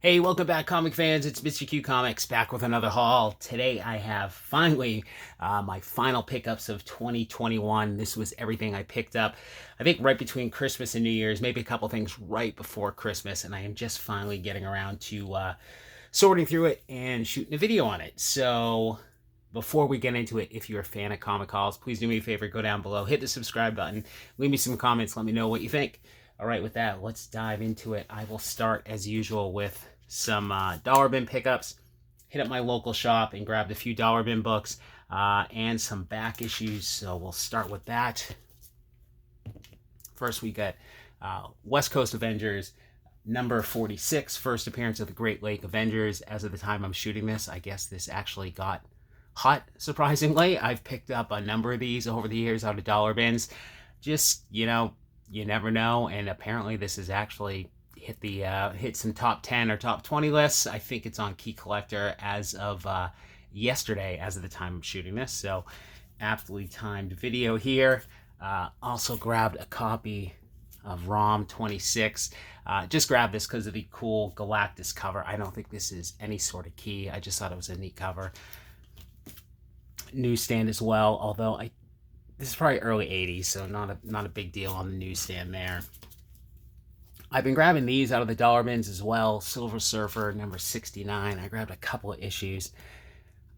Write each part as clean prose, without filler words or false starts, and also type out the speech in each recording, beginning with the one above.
Hey, welcome back, comic fans. It's Mr. Q Comics back with another haul. Today I have finally my final pickups of 2021. This was everything I picked up, I think, right between Christmas and New Year's, maybe a couple things right before Christmas, and I am just finally getting around to sorting through it and shooting a video on it. So before we get into it, if you're a fan of comic hauls, please do me a favor, go down below, hit the subscribe button, leave me some comments, let me know what you think. All right, with that, let's dive into it. I will start, as usual, with some dollar bin pickups. Hit up my local shop and grabbed a few dollar bin books and some back issues. So we'll start with that. First, we got West Coast Avengers number 46, first appearance of the Great Lake Avengers. As of the time I'm shooting this, I guess this actually got hot, surprisingly. I've picked up a number of these over the years out of dollar bins. Just, you never know, and apparently this is actually hit some top 10 or top 20 lists. I think it's on Key Collector as of yesterday, as of the time I'm shooting this. So aptly timed video here. Also grabbed a copy of ROM 26. Just grabbed this because of the cool Galactus cover. I don't think this is any sort of key. I just thought it was a neat cover. Newsstand as well, although this is probably early 80s, so not a big deal on the newsstand there. I've been grabbing these out of the dollar bins as well. Silver Surfer number 69. I grabbed a couple of issues.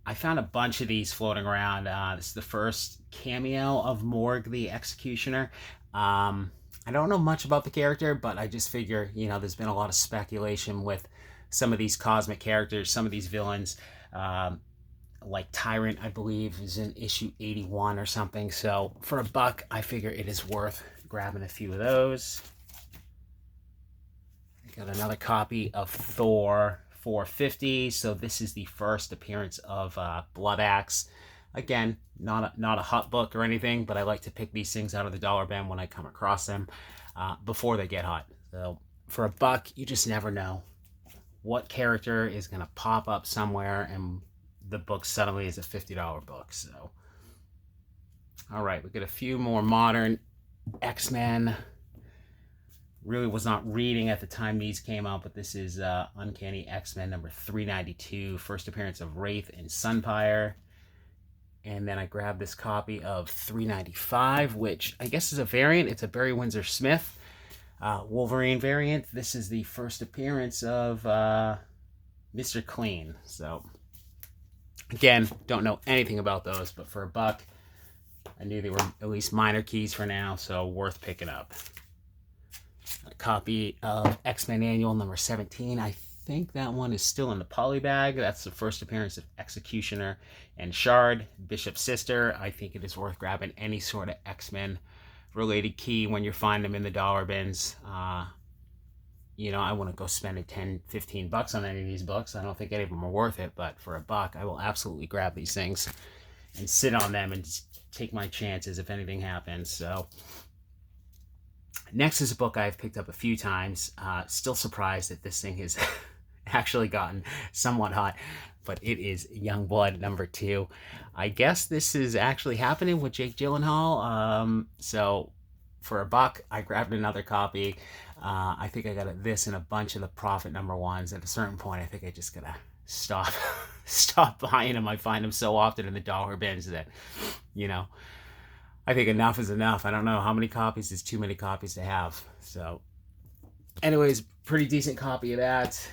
I found a bunch of these floating around. This is the first cameo of Morg the Executioner. I don't know much about the character, but I just figure, there's been a lot of speculation with some of these cosmic characters, some of these villains. Like Tyrant, I believe, is in issue 81 or something. So for $1, I figure it is worth grabbing a few of those. I got another copy of Thor 450. So this is the first appearance of Blood Axe. Again, not a hot book or anything, but I like to pick these things out of the dollar bin when I come across them before they get hot. So for $1, you just never know what character is going to pop up somewhere and the book suddenly is a $50 book. So, all right, we got a few more modern X-Men. Really was not reading at the time these came out, but this is Uncanny X-Men number 392, first appearance of Wraith and Sunfire. And then I grabbed this copy of 395, which I guess is a variant. It's a Barry Windsor Smith Wolverine variant. This is the first appearance of Mr. Clean. So again, don't know anything about those, but for $1, I knew they were at least minor keys for now, so worth picking up. A copy of X-Men Annual number 17. I think that one is still in the poly bag. That's the first appearance of Executioner and Shard, Bishop's sister. I think it is worth grabbing any sort of X-Men related key when you find them in the dollar bins. I wouldn't go spending 10, 15 bucks on any of these books. I don't think any of them are worth it, but for $1, I will absolutely grab these things and sit on them and just take my chances if anything happens. So next is a book I've picked up a few times. Still surprised that this thing has actually gotten somewhat hot, but it is Youngblood number 2. I guess this is actually happening with Jake Gyllenhaal. So for $1, I grabbed another copy. I think I got this in a bunch of the Prophet number 1s. At a certain point, I think I just gotta stop buying them. I find them so often in the dollar bins that, I think enough is enough. I don't know how many copies is too many copies to have. So, anyways, pretty decent copy of that.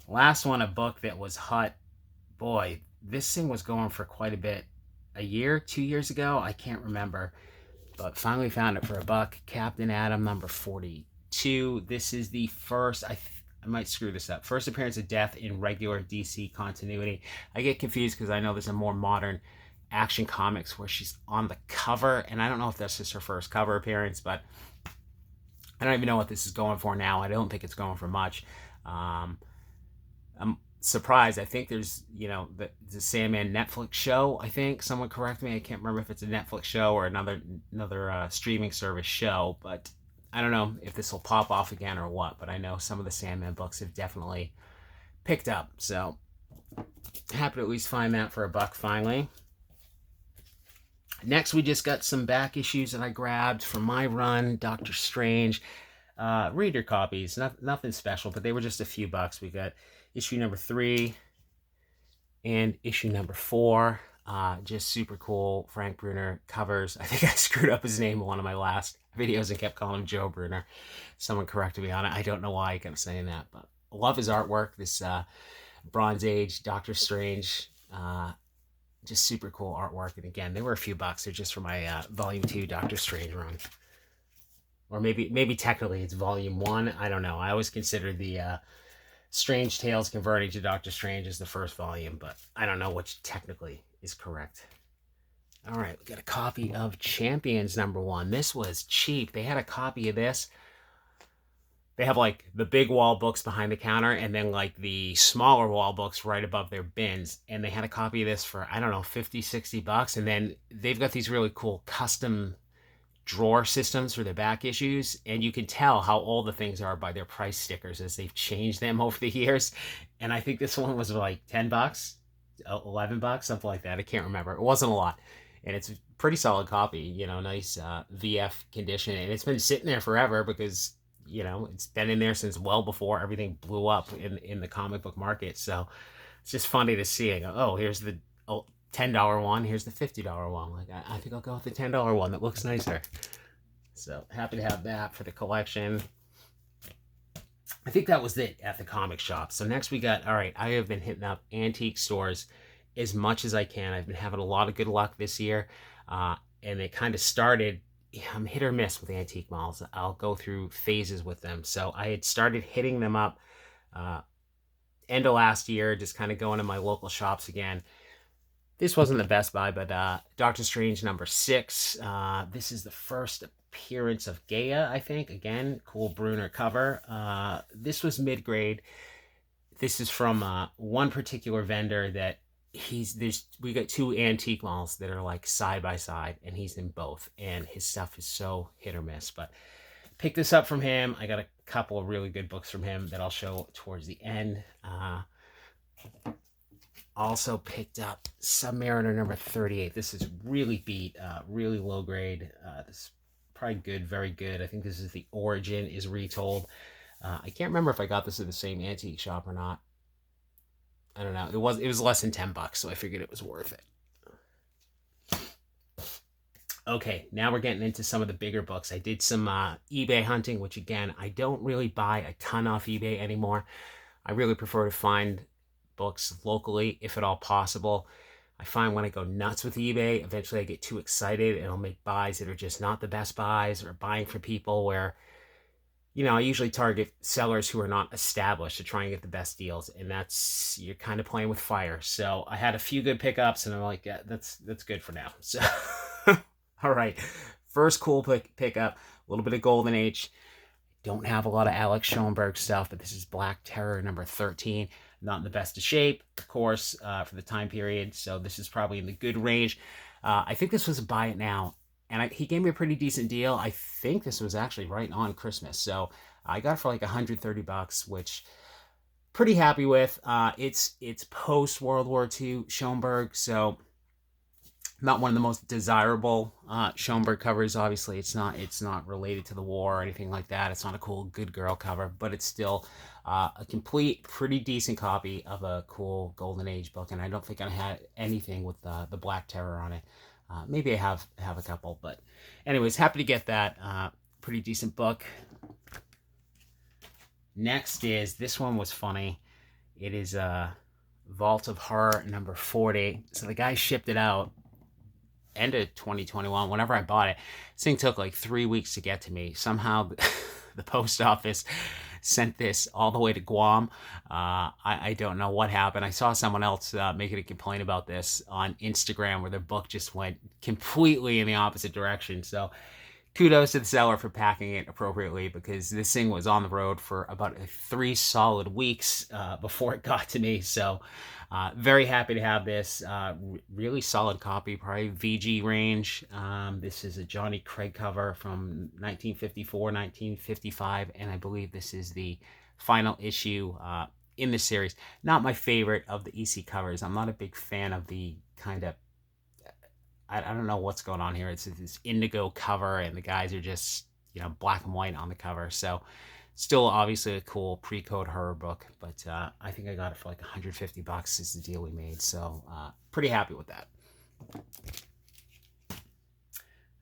Last one, a book that was hot. Boy, this thing was going for quite a bit. A year, 2 years ago, I can't remember. But finally found it for $1. Captain Atom number 42. This is the first, I might screw this up, first appearance of Death in regular DC continuity. I get confused because I know there's a more modern Action Comics where she's on the cover, and I don't know if that's just her first cover appearance, but I don't even know what this is going for now. I don't think it's going for much. I'm surprised. I think there's, the Sandman Netflix show, I think. Someone correct me. I can't remember if it's a Netflix show or another streaming service show, but I don't know if this will pop off again or what, but I know some of the Sandman books have definitely picked up. So happy to at least find that for $1 finally. Next, we just got some back issues that I grabbed from my run, Doctor Strange. reader copies, nothing special, but they were just a few bucks. We got issue number 3 and issue number 4. Just super cool Frank Brunner covers. I think I screwed up his name in one of my last videos and kept calling him Joe Brunner. Someone corrected me on it. I don't know why I kept saying that, but I love his artwork. This Bronze Age Doctor Strange, just super cool artwork. And again, they were a few bucks. They're just for my volume 2 Doctor Strange run. Or maybe technically it's volume 1. I don't know. I always considered the Strange Tales converting to Doctor Strange as the first volume, but I don't know which technically is correct. All right, we got a copy of Champions number 1. This was cheap. They had a copy of this. They have like the big wall books behind the counter and then like the smaller wall books right above their bins. And they had a copy of this for, I don't know, 50, 60 bucks. And then they've got these really cool custom drawer systems for their back issues. And you can tell how old the things are by their price stickers as they've changed them over the years. And I think this one was like 10 bucks, 11 bucks, something like that. I can't remember. It wasn't a lot. And it's a pretty solid copy, you know, nice VF condition. And it's been sitting there forever because, you know, it's been in there since well before everything blew up in the comic book market. So it's just funny to see. Oh, here's the $10 one. Here's the $50 one. Like, I think I'll go with the $10 one. That looks nicer. So happy to have that for the collection. I think that was it at the comic shop. So next we got, all right, I have been hitting up antique stores as much as I can. I've been having a lot of good luck this year. And it kind of started, I'm hit or miss with antique malls. I'll go through phases with them. So I had started hitting them up end of last year, just kind of going to my local shops again. This wasn't the best buy, but Doctor Strange number 6. This is the first appearance of Gaia, I think. Again, cool Brunner cover. This was mid-grade. This is from one particular vendor that we got 2 antique malls that are like side by side, and he's in both, and his stuff is so hit or miss. But picked this up from him. I got a couple of really good books from him that I'll show towards the end. Also picked up Submariner number 38. This is really beat, really low grade. This is probably good, very good. I think this is the Origin is retold. I can't remember if I got this at the same antique shop or not. I don't know. It was less than 10 bucks, so I figured it was worth it. Okay, now we're getting into some of the bigger books. I did some eBay hunting, which again, I don't really buy a ton off eBay anymore. I really prefer to find books locally, if at all possible. I find when I go nuts with eBay, eventually I get too excited and I'll make buys that are just not the best buys, or buying for people where, you know, I usually target sellers who are not established to try and get the best deals, and that's, you're kind of playing with fire. So I had a few good pickups, and I'm like, yeah, that's good for now. So, all right, first cool pickup, a little bit of Golden Age. Don't have a lot of Alex Schoenberg stuff, but this is Black Terror number 13. Not in the best of shape, of course, for the time period. So this is probably in the good range. I think this was a buy it now. And he gave me a pretty decent deal. I think this was actually right on Christmas. So I got it for like 130 bucks, which pretty happy with. It's post World War II Schoenberg, so not one of the most desirable Schoenberg covers. Obviously, it's not related to the war or anything like that. It's not a cool good girl cover, but it's still a complete, pretty decent copy of a cool Golden Age book. And I don't think I had anything with the Black Terror on it. Maybe I have a couple, but anyways, happy to get that. Pretty decent book. Next is, this one was funny. It is Vault of Horror number 40. So the guy shipped it out end of 2021, whenever I bought it. This thing took like 3 weeks to get to me. Somehow the post office sent this all the way to Guam. I don't know what happened. I saw someone else making a complaint about this on Instagram, where their book just went completely in the opposite direction. So kudos to the seller for packing it appropriately, because this thing was on the road for about 3 solid weeks before it got to me. So very happy to have this. Really solid copy, probably VG range. This is a Johnny Craig cover from 1954, 1955, and I believe this is the final issue in the series. Not my favorite of the EC covers. I'm not a big fan of the kind of, I don't know what's going on here. It's this indigo cover, and the guys are just black and white on the cover. So still obviously a cool pre-code horror book, but I think I got it for like $150 is the deal we made. So pretty happy with that.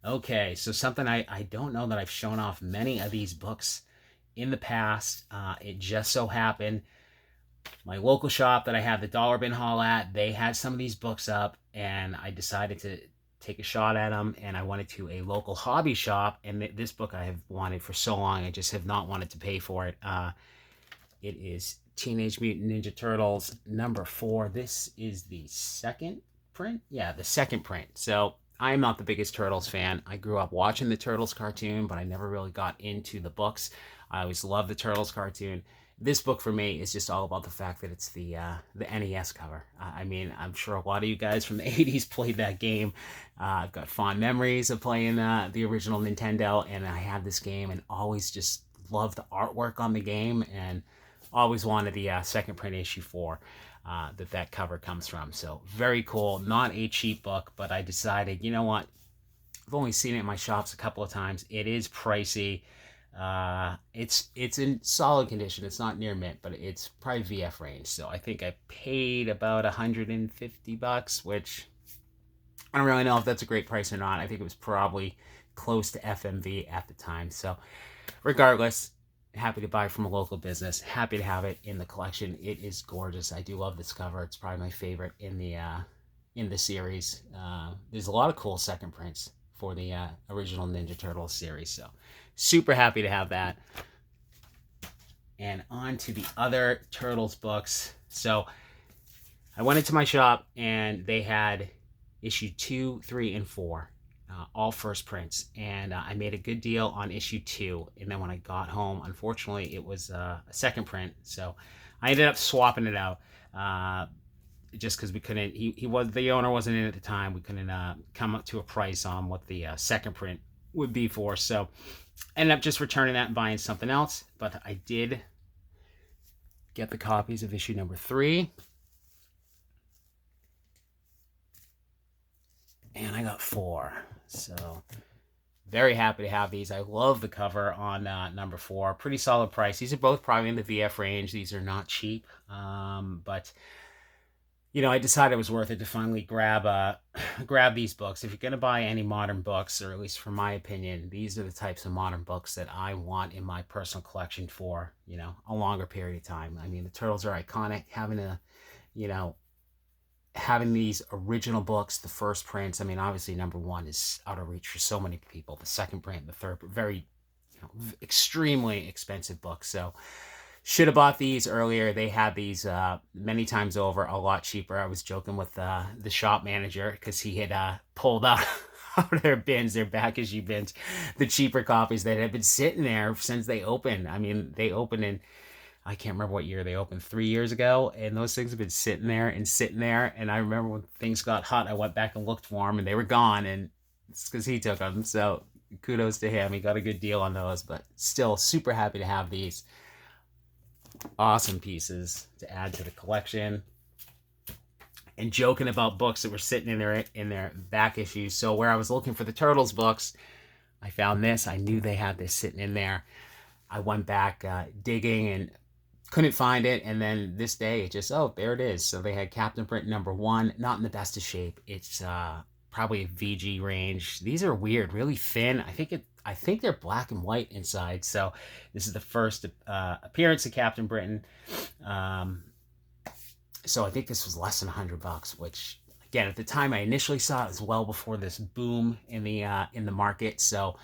Okay, so something I don't know that I've shown off many of these books in the past. It just so happened my local shop that I had the dollar bin haul at, they had some of these books up, and I decided to take a shot at them, and I went to a local hobby shop, and this book I have wanted for so long. I just have not wanted to pay for it. It is Teenage Mutant Ninja Turtles #4. This is the second print. Yeah, the second print. So I'm not the biggest Turtles fan. I grew up watching the Turtles cartoon, but I never really got into the books. I always loved the Turtles cartoon. This book for me is just all about the fact that it's the NES cover. I mean, I'm sure a lot of you guys from the 80s played that game. I've got fond memories of playing the original Nintendo, and I had this game and always just loved the artwork on the game, and always wanted the second print issue 4 that cover comes from. So very cool. Not a cheap book, but I decided, you know what? I've only seen it in my shops a couple of times. It is pricey. It's in solid condition. It's not near mint, but it's probably VF range. So I think I paid about $150, which I don't really know if that's a great price or not. I think it was probably close to FMV at the time. So regardless, happy to buy from a local business. Happy to have it in the collection. It is gorgeous. I do love this cover. It's probably my favorite in the series. There's a lot of cool second prints for the original Ninja Turtles series. So super happy to have that. And on to the other Turtles books. So I went into my shop and they had issue 2, 3, and 4. All first prints, and I made a good deal on issue 2. And then when I got home, unfortunately, it was a second print, so I ended up swapping it out. Just because we couldn't, the owner wasn't in at the time. We couldn't come up to a price on what the second print would be for. So ended up just returning that and buying something else. But I did get the copies of issue number 3. And I got 4. So very happy to have these. I love the cover on number 4. Pretty solid price. These are both probably in the VF range. These are not cheap. But I decided it was worth it to finally grab these books. If you're going to buy any modern books, or at least from my opinion, these are the types of modern books that I want in my personal collection for, a longer period of time. I mean, the Turtles are iconic. Having these original books, the first prints, I mean, obviously number 1 is out of reach for so many people. The second print, the third, very, extremely expensive books. So should have bought these earlier. They had these many times over, a lot cheaper. I was joking with the shop manager because he had pulled out of their bins, their back issue bins, the cheaper copies that had been sitting there since they opened. I mean, they opened in, I can't remember what year they opened, 3 years ago, and those things have been sitting there. And I remember when things got hot, I went back and looked for them, and they were gone, and it's because he took them. So kudos to him. He got a good deal on those, but still super happy to have these awesome pieces to add to the collection. And joking about books that were sitting in their back issues. So where I was looking for the Turtles books, I found this. I knew they had this sitting in there. I went back digging and couldn't find it, and then this day it just, there it is. So they had Captain Britain #1, not in the best of shape. It's probably a VG range. These are weird, really thin. I think they're black and white inside. So this is the first appearance of Captain Britain. So I think this was less than $100, which again, at the time I initially saw it was well before this boom in the market. So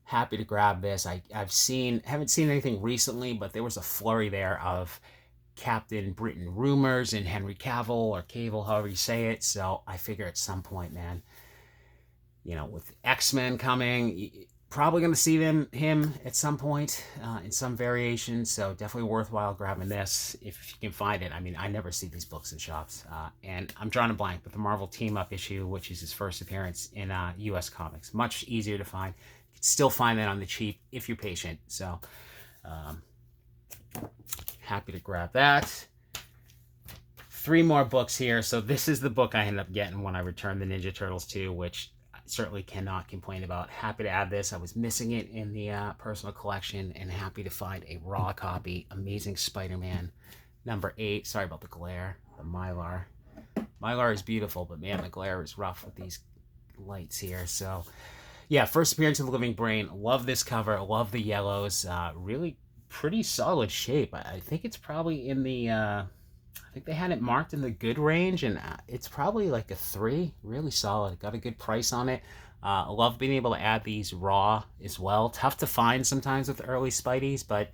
happy to grab this. Haven't seen anything recently, but there was a flurry there of Captain Britain rumors and Henry Cavill, or Cavill, however you say it. So I figure at some point, man, with X-Men coming, probably going to see him at some point in some variation. So definitely worthwhile grabbing this if you can find it. I mean, I never see these books in shops. And I'm drawing a blank, but the Marvel Team Up issue, which is his first appearance in U.S. Comics, much easier to find. You can still find that on the cheap if you're patient. So happy to grab that. 3 more books here. So this is the book I ended up getting when I returned the Ninja Turtles 2, which certainly cannot complain about. Happy to add this. I was missing it in the personal collection, and happy to find a raw copy. Amazing Spider-Man #8. Sorry about the glare. The Mylar. Mylar is beautiful, but man, the glare is rough with these lights here. So yeah, first appearance of the Living Brain. Love this cover. Love the yellows. Really pretty solid shape. I think it's probably in the I think they had it marked in the good range, and it's probably like a 3. Really solid. Got a good price on it. I love being able to add these raw as well. Tough to find sometimes with early Spideys, but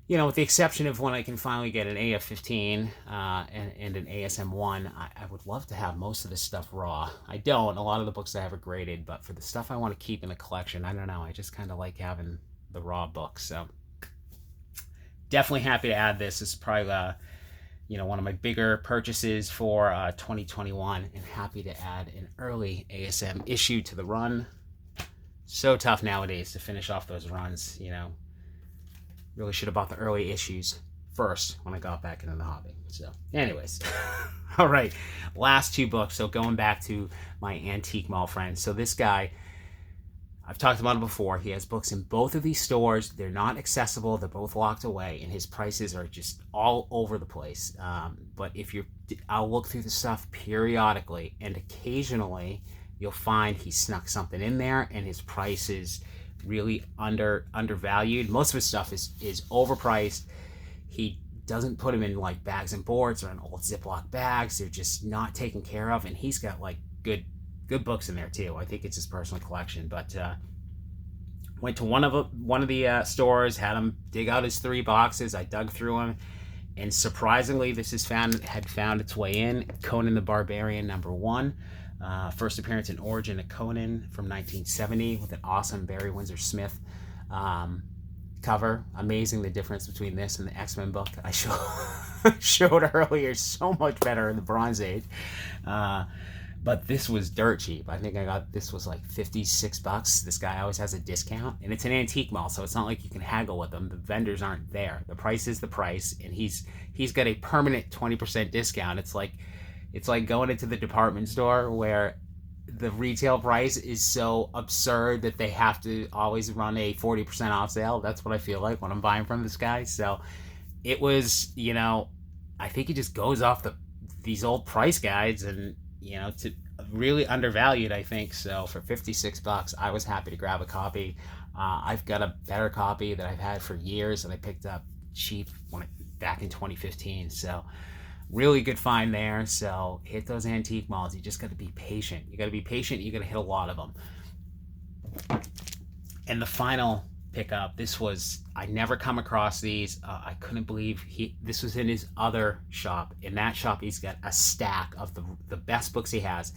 you know, with the exception of when I can finally get an AF-15 and an ASM-1, I would love to have most of this stuff raw. I don't. A lot of the books I have are graded, but for the stuff I want to keep in a collection, I don't know. I just kind of like having the raw books. So definitely happy to add this. This is probably you know, one of my bigger purchases for 2021, and happy to add an early ASM issue to the run. So tough nowadays to finish off those runs, you know. Really should have bought the early issues first when I got back into the hobby. So anyways, all right, last 2 books. So going back to my antique mall friend. So this guy, I've talked about him before. He has books in both of these stores. They're not accessible. They're both locked away, and his prices are just all over the place. But if I'll look through the stuff periodically, and occasionally you'll find he snuck something in there, and his price is really undervalued. Most of his stuff is overpriced. He doesn't put them in like bags and boards or in old Ziploc bags. They're just not taken care of, and he's got like good books in there too. I think it's his personal collection. But went to one of the stores, had him dig out his 3 boxes. I dug through them, and surprisingly, this had found its way in. Conan the Barbarian #1. First appearance in Origin of Conan from 1970 with an awesome Barry Windsor Smith cover. Amazing the difference between this and the X-Men book I showed earlier. So much better in the Bronze Age. But this was dirt cheap. I think this was like $56. This guy always has a discount, and it's an antique mall, so it's not like you can haggle with them. The vendors aren't there. The price is the price, and he's got a permanent 20% discount. It's like going into the department store where the retail price is so absurd that they have to always run a 40% off sale. That's what I feel like when I'm buying from this guy. So it was, you know, I think he just goes off these old price guides, and you know, to really undervalued, I think. So for $56, I was happy to grab a copy. I've got a better copy that I've had for years that I picked up cheap back in 2015. So really good find there. So hit those antique malls. You just got to be patient. You got to be patient. You got to hit a lot of them. And the final pickup, I never come across these. I couldn't believe this was in his other shop. In that shop, he's got a stack of the best books he has,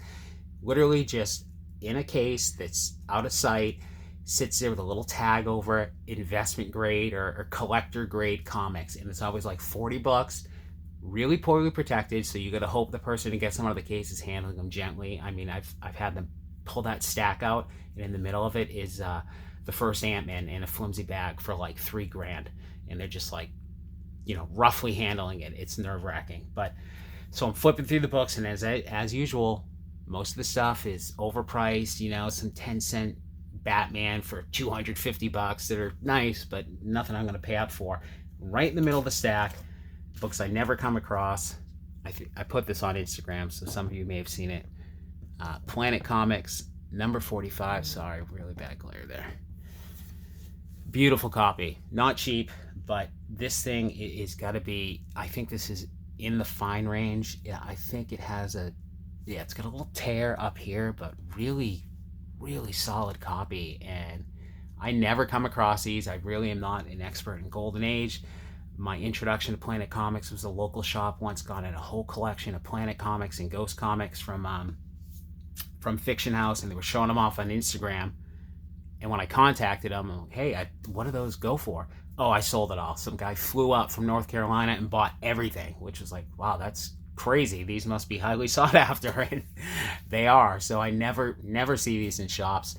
literally just in a case that's out of sight, sits there with a little tag over it, investment grade or collector grade comics, and it's always like $40, really poorly protected. So you got to hope the person who gets them out of the case is handling them gently. I mean, I've had them pull that stack out, and in the middle of it is the first Ant-Man in a flimsy bag for like $3,000, and they're just like, you know, roughly handling it. It's nerve-wracking. But so I'm flipping through the books, and as usual, most of the stuff is overpriced. You know, some 10-cent Batman for $250 that are nice, but nothing I'm going to pay up for. Right in the middle of the stack, books I never come across. I put this on Instagram, so some of you may have seen it. Planet Comics #45. Sorry, really bad glare there. Beautiful copy, not cheap, but this thing is got to be, I think this is in the fine range. Yeah, I think it has it's got a little tear up here, but really, really solid copy. And I never come across these. I really am not an expert in Golden Age. My introduction to Planet Comics was a local shop once got in a whole collection of Planet Comics and Ghost Comics from Fiction House, and they were showing them off on Instagram. And when I contacted them, I'm like, hey, what do those go for? Oh, I sold it all. Some guy flew up from North Carolina and bought everything, which was like, wow, that's crazy. These must be highly sought after. And they are. So I never see these in shops.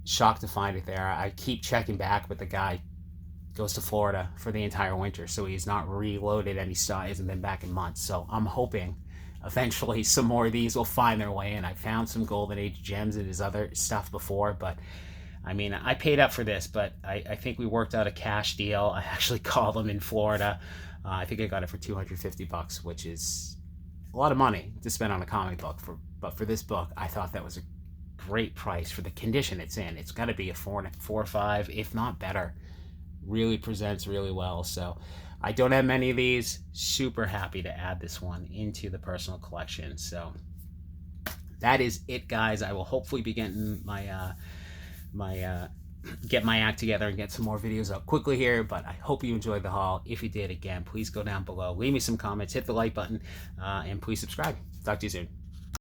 Shocked to find it there. I keep checking back, but the guy goes to Florida for the entire winter, so he's not reloaded any stock. Hasn't been back in months. So I'm hoping eventually some more of these will find their way in. I found some Golden Age gems in his other stuff before, but I mean, I paid up for this, but I think we worked out a cash deal. I actually called him in Florida. I think I got it for $250, which is a lot of money to spend on a comic book. But for this book, I thought that was a great price for the condition it's in. It's got to be a 4 or 5, if not better. Really presents really well. So I don't have many of these. Super happy to add this one into the personal collection. So that is it, guys. I will hopefully be getting get my act together and get some more videos up quickly here, but I hope you enjoyed the haul. If you did, again, please go down below, leave me some comments, hit the like button, and please subscribe. Talk to you soon.